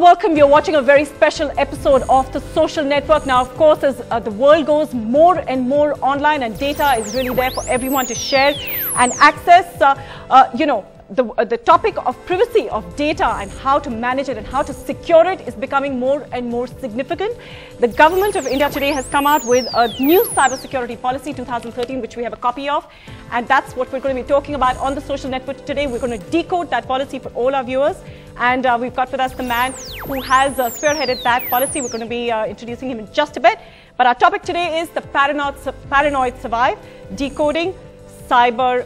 welcome. We are watching a very special episode of the Social Network. Now, of course, as the world goes more and more online and data is really there for everyone to share and access, the topic of privacy of data and how to manage it and how to secure it is becoming more and more significant. The government of India today has come out with a new cybersecurity policy 2013, which we have a copy of. And that's what we're going to be talking about on the Social Network today. We're going to decode that policy for all our viewers. And we've got with us the man who has spearheaded that policy. We're going to be introducing him in just a bit. But our topic today is the Paranoid Survive, Decoding Cyber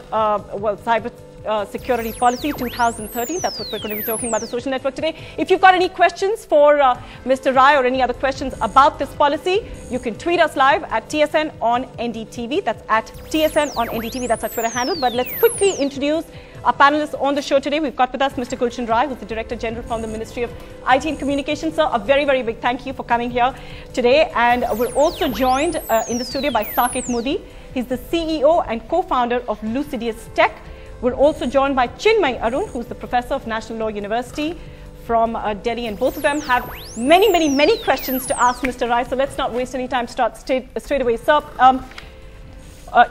Security Policy 2013. That's what we're going to be talking about the Social Network today. If you've got any questions for Mr. Rai or any other questions about this policy, you can tweet us live at TSN on NDTV. That's at TSN on NDTV. That's our Twitter handle. But let's quickly introduce our panelists on the show today. We've got with us Mr. Gulshan Rai, who's the Director General from the Ministry of IT and Communications. Sir, a very, very big thank you for coming here today. And we're also joined in the studio by Saket Modi. He's the CEO and co-founder of Lucidius Tech. We're also joined by Chinmay Arun, who's the Professor of National Law University from Delhi. And both of them have many questions to ask Mr. Rai. So let's not waste any time, start straight away. Sir,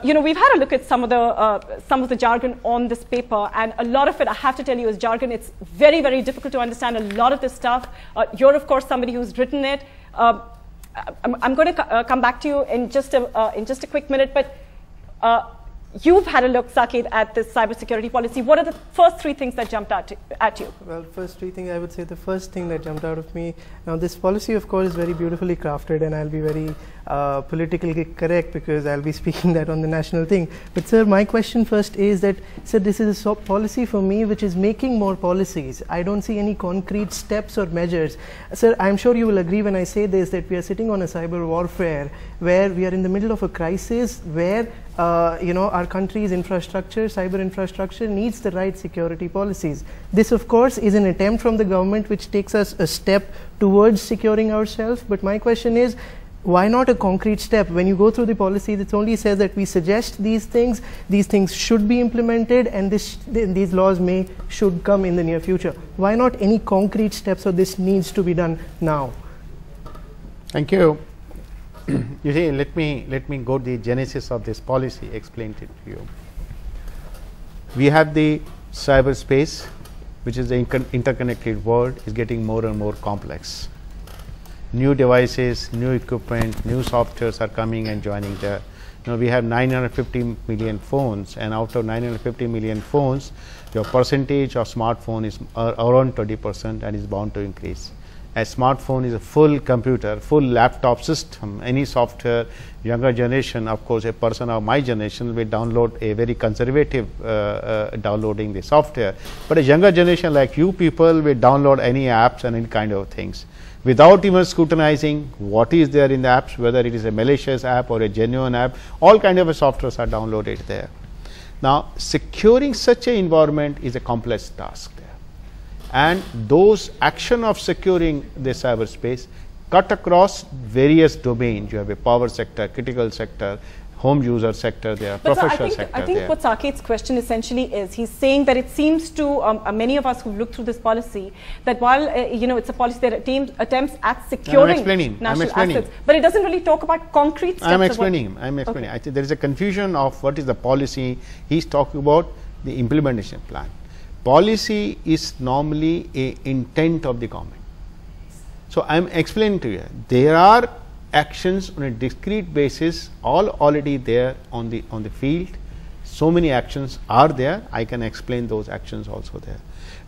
we've had a look at some of the jargon on this paper, and a lot of it, I have to tell you, is jargon. It's very, very difficult to understand a lot of this stuff. You're, of course, somebody who's written it. I'm going to come back to you in just a quick minute, but you've had a look, Saket, at this cybersecurity policy. What are the first three things that jumped out at you? Well, first three things, I would say the first thing that jumped out of me, now this policy, of course, is very beautifully crafted, and I'll be very politically correct because I'll be speaking that on the national thing. But sir, my question first is that, sir, this is a policy for me which is making more policies. I don't see any concrete steps or measures. Sir, I'm sure you will agree when I say this, that we are sitting on a cyber warfare where we are in the middle of a crisis where our country's infrastructure, cyber infrastructure, needs the right security policies. This, of course, is an attempt from the government which takes us a step towards securing ourselves. But my question is, why not a concrete step? When you go through the policy, it only says that we suggest these things should be implemented, and these laws should come in the near future. Why not any concrete steps, or this needs to be done now? Thank you. You see, let me go to the genesis of this policy, explain it to you. We have the cyberspace, which is the interconnected world, is getting more and more complex. New devices, new equipment, new softwares are coming and joining there. We have 950 million phones, and out of 950 million phones, your percentage of smartphone is around 20% and is bound to increase. A smartphone is a full computer, full laptop system. Any software, younger generation, of course, a person of my generation will download a very conservative downloading the software. But a younger generation like you people will download any apps and any kind of things without even scrutinizing what is there in the apps, whether it is a malicious app or a genuine app. All kind of softwares are downloaded there. Now, securing such an environment is a complex task there. And those action of securing the cyberspace cut across various domains. You have a power sector, critical sector, home user sector there, professional sector there. I think what Saket's question essentially is, he's saying that it seems to many of us who've looked through this policy, that while it's a policy that attempts at securing national assets, but it doesn't really talk about concrete steps. I'm explaining. Okay. I think there is a confusion of what is the policy. He's talking about the implementation plan. Policy is normally an intent of the government. So I'm explaining to you, there are actions on a discrete basis, all already there on the field. So many actions are there. I can explain those actions also there.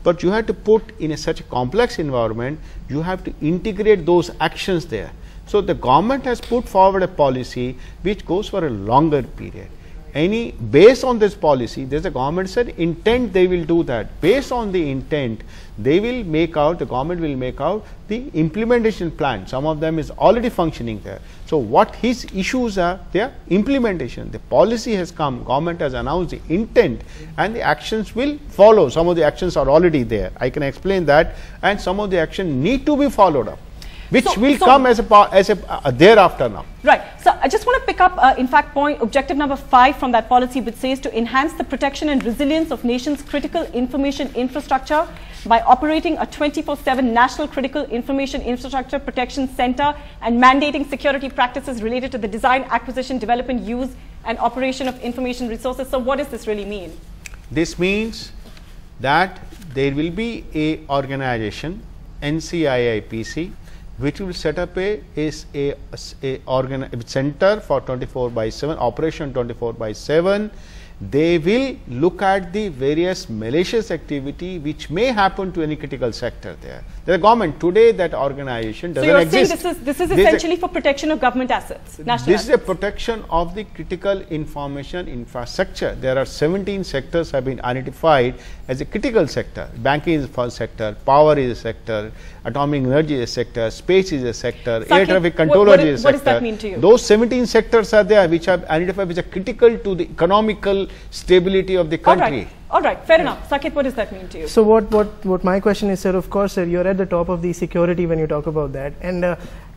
But you have to put in such a complex environment, you have to integrate those actions there. So the government has put forward a policy which goes for a longer period. Based on this policy, there's a government said intent, they will do that. Based on the intent, the government will make out the implementation plan. Some of them is already functioning there. So what his issues are, their implementation. The policy has come, government has announced the intent, and the actions will follow. Some of the actions are already there. I can explain that, and some of the actions need to be followed up. which will come as a thereafter now. Right. So I just want to pick up, in fact, objective number 5 from that policy, which says to enhance the protection and resilience of nation's critical information infrastructure by operating a 24/7 National Critical Information Infrastructure Protection Center and mandating security practices related to the design, acquisition, development, use, and operation of information resources. So what does this really mean? This means that there will be a organization, NCIIPC, which will set up a center for 24/7, operation 24/7. They will look at the various malicious activity which may happen to any critical sector there. The government today, that organization doesn't exist. So you're saying this is essentially for protection of government assets, national This is a protection of the critical information infrastructure. There are 17 sectors have been identified as a critical sector. Banking is a sector, power is a sector, atomic energy is a sector, space is a sector, air traffic controller is a sector. What does that mean to you? Those 17 sectors are there which are identified, which are critical to the economical stability of the country. All right, fair enough. Saket, what does that mean to you? So what my question is, sir, of course, sir, you're at the top of the security when you talk about that. And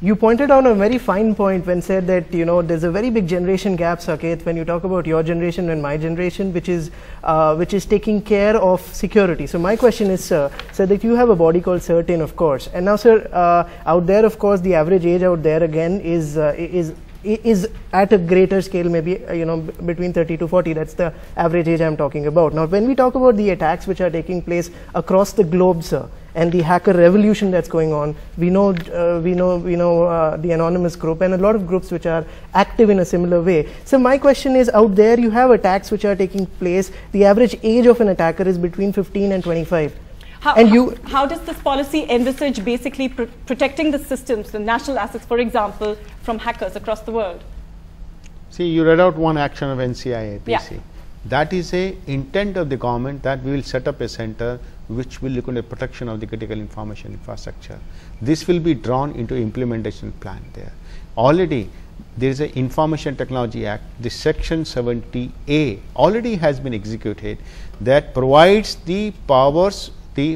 you pointed out a very fine point when said that, you know, there's a very big generation gap, Saket, when you talk about your generation and my generation, which is taking care of security. So my question is, sir, that you have a body called CERT-in, of course. And now, sir, out there, of course, the average age out there again is at a greater scale, maybe between 30 to 40. That's the average age I'm talking about. Now, when we talk about the attacks which are taking place across the globe, sir, and the hacker revolution that's going on, we know the anonymous group and a lot of groups which are active in a similar way. So my question is, out there you have attacks which are taking place. The average age of an attacker is between 15 and 25. How does this policy envisage basically protecting the systems, the national assets, for example, from hackers across the world? See, you read out one action of NCIIPC. Yeah. That is a intent of the government that we will set up a center which will look at the protection of the critical information infrastructure. This will be drawn into implementation plan there. Already there is an Information Technology Act, the Section 70A already has been executed that provides the powers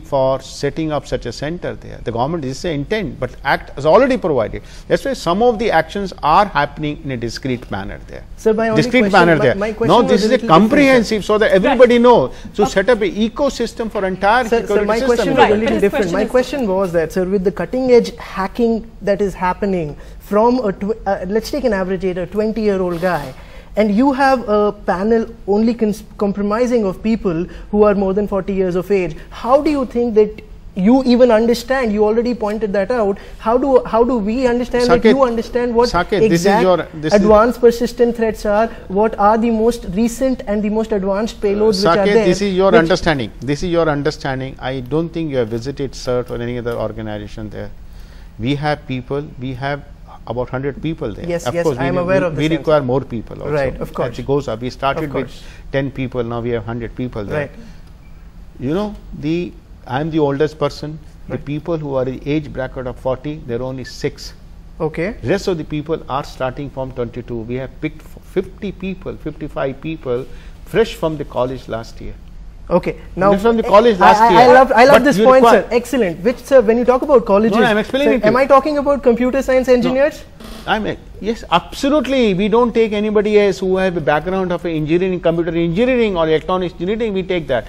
for setting up such a center there. The government is the intent, but Act has already provided. That's why some of the actions are happening in a discrete manner there. So my discrete manner there. No, this is a comprehensive so that everybody knows. So set up an ecosystem for entire security system. My question was a little different. My question was that, sir, with the cutting edge hacking that is happening from let's take an average age, a 20-year-old guy, and you have a panel only compromising of people who are more than 40 years of age. How do you think that you even understand? You already pointed that out. How do we understand that you understand what exact advanced persistent threats are? What are the most recent and the most advanced payloads which are there? This is your understanding. This is your understanding. I don't think you have visited CERT or any other organization there. We have people. We have about 100 people there. Yes, of course, I am aware of this. We require more people also. Right, of course. As it goes up, we started with 10 people, now we have 100 people there. Right. You know, I am the oldest person. Right. The people who are in age bracket of 40, there are only 6. Okay. Rest of the people are starting from 22. We have picked 50 people, 55 people fresh from the college last year. Okay. Now, from the college last year. I love this point, sir. Excellent. Which, sir, when you talk about colleges, no, I'm explaining sir, am I talking about computer science engineers? No. Yes, absolutely. We don't take anybody else who have a background of engineering, computer engineering or electronics engineering. We take that.